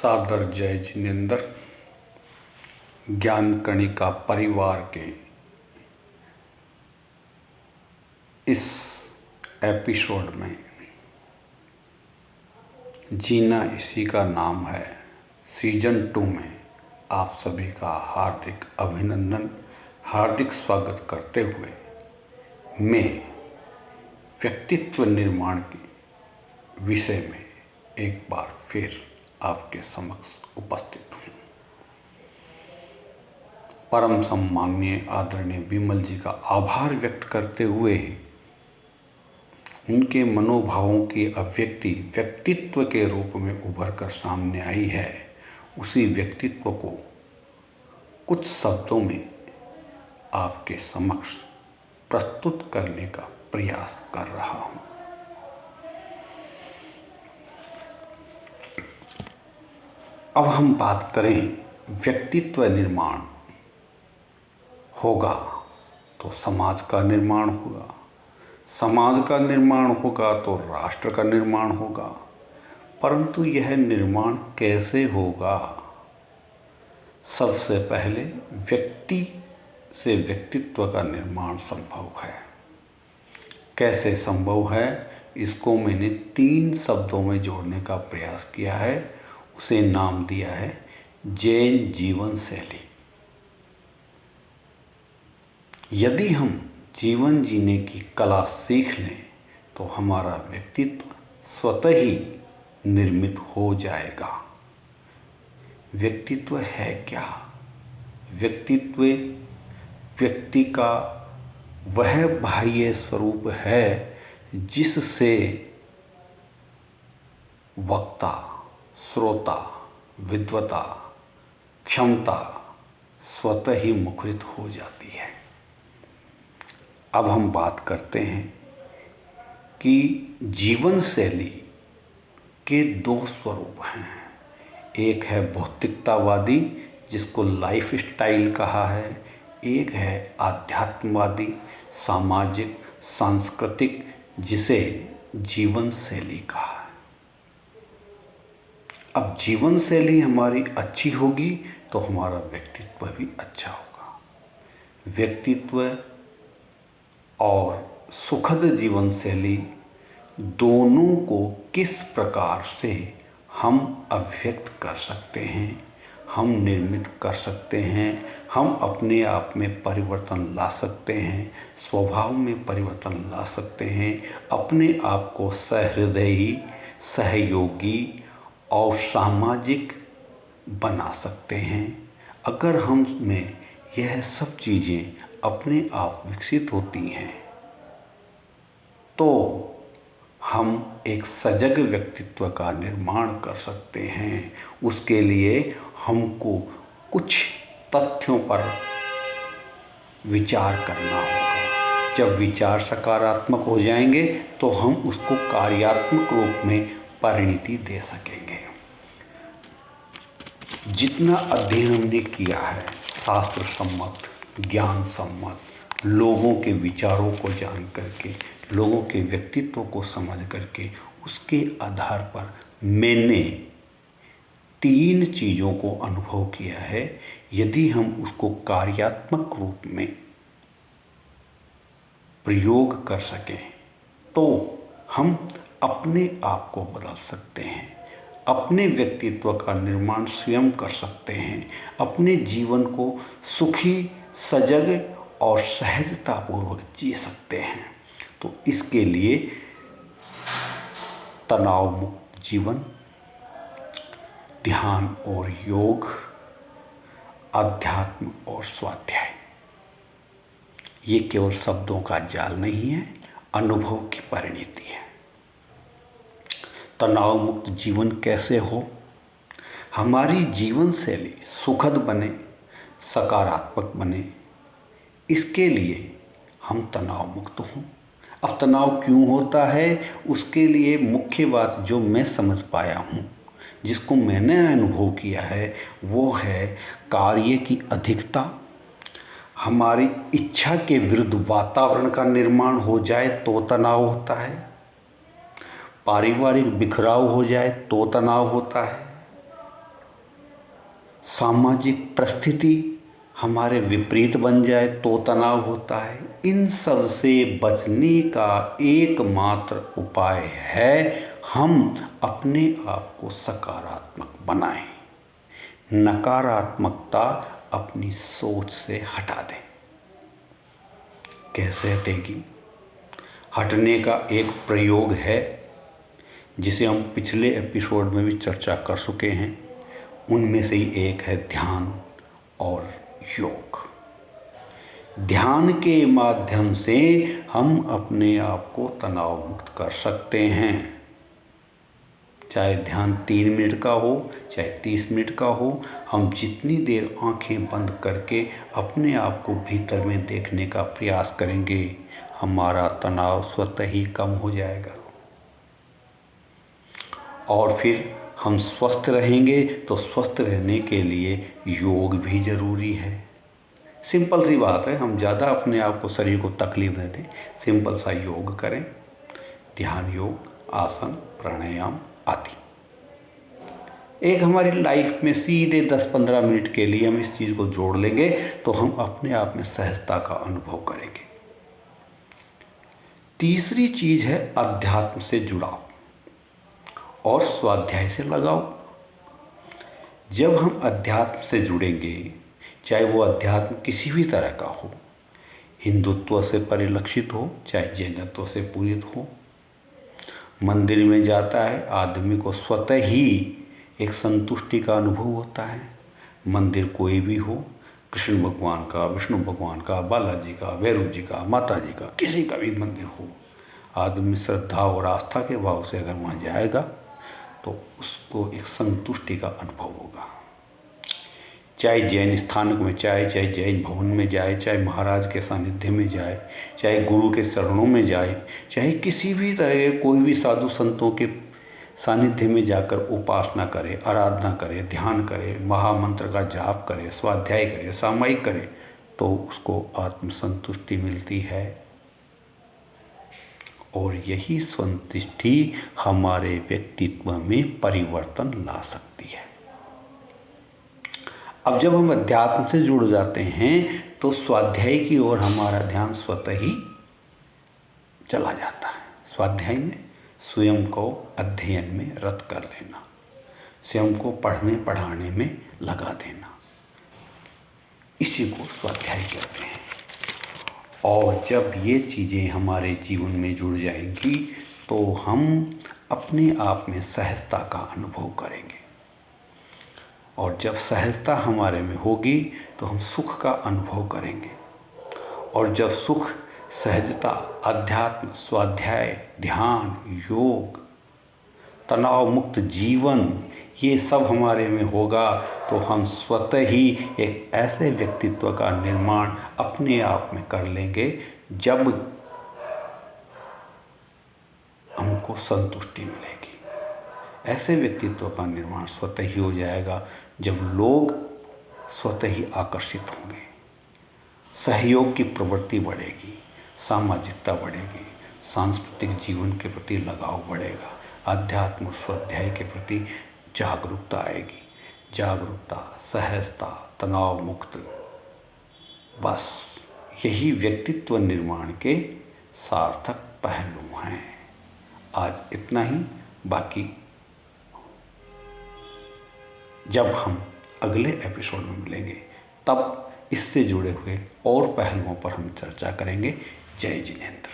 सादर जय जिनेंद्र ज्ञान कणिका परिवार के इस एपिसोड में जीना इसी का नाम है सीजन 2 में आप सभी का हार्दिक अभिनंदन, हार्दिक स्वागत करते हुए मैं व्यक्तित्व निर्माण के विषय में एक बार फिर आपके समक्ष उपस्थित हूँ। परम सम्माननीय आदरणीय विमल जी का आभार व्यक्त करते हुए उनके मनोभावों की अभिव्यक्ति व्यक्तित्व के रूप में उभर कर सामने आई है, उसी व्यक्तित्व को कुछ शब्दों में आपके समक्ष प्रस्तुत करने का प्रयास कर रहा हूँ। अब हम बात करें व्यक्तित्व निर्माण होगा तो समाज का निर्माण होगा, समाज का निर्माण होगा तो राष्ट्र का निर्माण होगा, परंतु यह निर्माण कैसे होगा? सबसे पहले व्यक्ति से व्यक्तित्व का निर्माण संभव है। कैसे संभव है, इसको मैंने 3 शब्दों में जोड़ने का प्रयास किया है। उसे नाम दिया है जैन जीवन शैली। यदि हम जीवन जीने की कला सीख लें तो हमारा व्यक्तित्व स्वतः ही निर्मित हो जाएगा। व्यक्तित्व है क्या? व्यक्तित्व व्यक्ति का वह बाह्य स्वरूप है जिससे वक्ता, श्रोता, विद्वता, क्षमता स्वतः ही मुखरित हो जाती है। अब हम बात करते हैं कि जीवन शैली के 2 स्वरूप हैं। एक है भौतिकतावादी जिसको लाइफ स्टाइल कहा है, एक है आध्यात्मवादी सामाजिक सांस्कृतिक जिसे जीवन शैली कहा है। अब जीवन शैली हमारी अच्छी होगी तो हमारा व्यक्तित्व भी अच्छा होगा। व्यक्तित्व और सुखद जीवन शैली दोनों को किस प्रकार से हम अभिव्यक्त कर सकते हैं, हम निर्मित कर सकते हैं, हम अपने आप में परिवर्तन ला सकते हैं, स्वभाव में परिवर्तन ला सकते हैं, अपने आप को सहृदयी, सहयोगी और सामाजिक बना सकते हैं। अगर हम में यह सब चीज़ें अपने आप विकसित होती हैं तो हम एक सजग व्यक्तित्व का निर्माण कर सकते हैं। उसके लिए हमको कुछ तथ्यों पर विचार करना होगा। जब विचार सकारात्मक हो जाएंगे तो हम उसको कार्यात्मक रूप में परिणति दे सकेंगे। जितना अध्ययन हमने किया है शास्त्र सम्मत, ज्ञान सम्मत, लोगों के विचारों को जान करके, लोगों के व्यक्तित्व को समझ करके, उसके आधार पर मैंने 3 चीज़ों को अनुभव किया है। यदि हम उसको कार्यात्मक रूप में प्रयोग कर सकें तो हम अपने आप को बदल सकते हैं, अपने व्यक्तित्व का निर्माण स्वयं कर सकते हैं, अपने जीवन को सुखी, सजग और सहजतापूर्वक जी सकते हैं। तो इसके लिए तनाव मुक्त जीवन, ध्यान और योग, अध्यात्म और स्वाध्याय, ये केवल शब्दों का जाल नहीं है, अनुभव की परिणति है। तनाव मुक्त जीवन कैसे हो? हमारी जीवन शैली सुखद बने, सकारात्मक बने, इसके लिए हम तनाव मुक्त हों। अब तनाव क्यों होता है, उसके लिए मुख्य बात जो मैं समझ पाया हूँ, जिसको मैंने अनुभव किया है, वो है कार्य की अधिकता। हमारी इच्छा के विरुद्ध वातावरण का निर्माण हो जाए तो तनाव होता है, पारिवारिक बिखराव हो जाए तो तनाव होता है, सामाजिक परिस्थिति हमारे विपरीत बन जाए तो तनाव होता है। इन सब से बचने का एकमात्र उपाय है हम अपने आप को सकारात्मक बनाएं, नकारात्मकता अपनी सोच से हटा दें। कैसे हटेगी? हटने का एक प्रयोग है जिसे हम पिछले एपिसोड में भी चर्चा कर चुके हैं। उनमें से ही एक है ध्यान और योग। ध्यान के माध्यम से हम अपने आप को तनाव मुक्त कर सकते हैं। चाहे ध्यान 3 मिनट का हो, चाहे 30 मिनट का हो, हम जितनी देर आंखें बंद करके अपने आप को भीतर में देखने का प्रयास करेंगे, हमारा तनाव स्वतः ही कम हो जाएगा। और फिर हम स्वस्थ रहेंगे, तो स्वस्थ रहने के लिए योग भी ज़रूरी है। सिंपल सी बात है, हम ज़्यादा अपने आप को, शरीर को तकलीफ न दें, सिंपल सा योग करें, ध्यान योग, आसन, प्राणायाम आदि। एक हमारी लाइफ में सीधे 10-15 मिनट के लिए हम इस चीज़ को जोड़ लेंगे तो हम अपने आप में सहजता का अनुभव करेंगे। तीसरी चीज़ है अध्यात्म से जुड़ाव और स्वाध्याय से लगाव। जब हम अध्यात्म से जुड़ेंगे, चाहे वो अध्यात्म किसी भी तरह का हो, हिंदुत्व से परिलक्षित हो, चाहे जैनत्व से पूरित हो, मंदिर में जाता है आदमी को स्वतः ही एक संतुष्टि का अनुभव होता है। मंदिर कोई भी हो, कृष्ण भगवान का, विष्णु भगवान का, बालाजी का, भैरव जी का, माता जी का, किसी का भी मंदिर हो, आदमी श्रद्धा और आस्था के भाव से अगर वहाँ जाएगा तो उसको एक संतुष्टि का अनुभव होगा। चाहे जैन स्थानक में जाए, चाहे जैन भवन में जाए, चाहे महाराज के सानिध्य में जाए, चाहे गुरु के चरणों में जाए, चाहे किसी भी तरह के कोई भी साधु संतों के सानिध्य में जाकर उपासना करे, आराधना करे, ध्यान करे, महामंत्र का जाप करे, स्वाध्याय करे, सामायिक करे, तो उसको आत्मसंतुष्टि मिलती है। और यही संतुष्टि हमारे व्यक्तित्व में परिवर्तन ला सकती है। अब जब हम अध्यात्म से जुड़ जाते हैं तो स्वाध्याय की ओर हमारा ध्यान स्वतः ही चला जाता है। स्वाध्याय में स्वयं को अध्ययन में रत कर लेना, स्वयं को पढ़ने पढ़ाने में लगा देना, इसी को स्वाध्याय कहते हैं। और जब ये चीज़ें हमारे जीवन में जुड़ जाएंगी तो हम अपने आप में सहजता का अनुभव करेंगे। और जब सहजता हमारे में होगी तो हम सुख का अनुभव करेंगे। और जब सुख, सहजता, अध्यात्म, स्वाध्याय, ध्यान, योग, तनाव मुक्त जीवन, ये सब हमारे में होगा तो हम स्वतः ही एक ऐसे व्यक्तित्व का निर्माण अपने आप में कर लेंगे जब हमको संतुष्टि मिलेगी। ऐसे व्यक्तित्व का निर्माण स्वतः ही हो जाएगा जब लोग स्वतः ही आकर्षित होंगे, सहयोग की प्रवृत्ति बढ़ेगी, सामाजिकता बढ़ेगी, सांस्कृतिक जीवन के प्रति लगाव बढ़ेगा, आध्यात्म स्वाध्याय के प्रति जागरूकता आएगी। जागरूकता, सहजता, तनाव मुक्त, बस यही व्यक्तित्व निर्माण के सार्थक पहलू हैं। आज इतना ही, बाकी जब हम अगले एपिसोड में मिलेंगे तब इससे जुड़े हुए और पहलुओं पर हम चर्चा करेंगे। जय जिनेंद्र।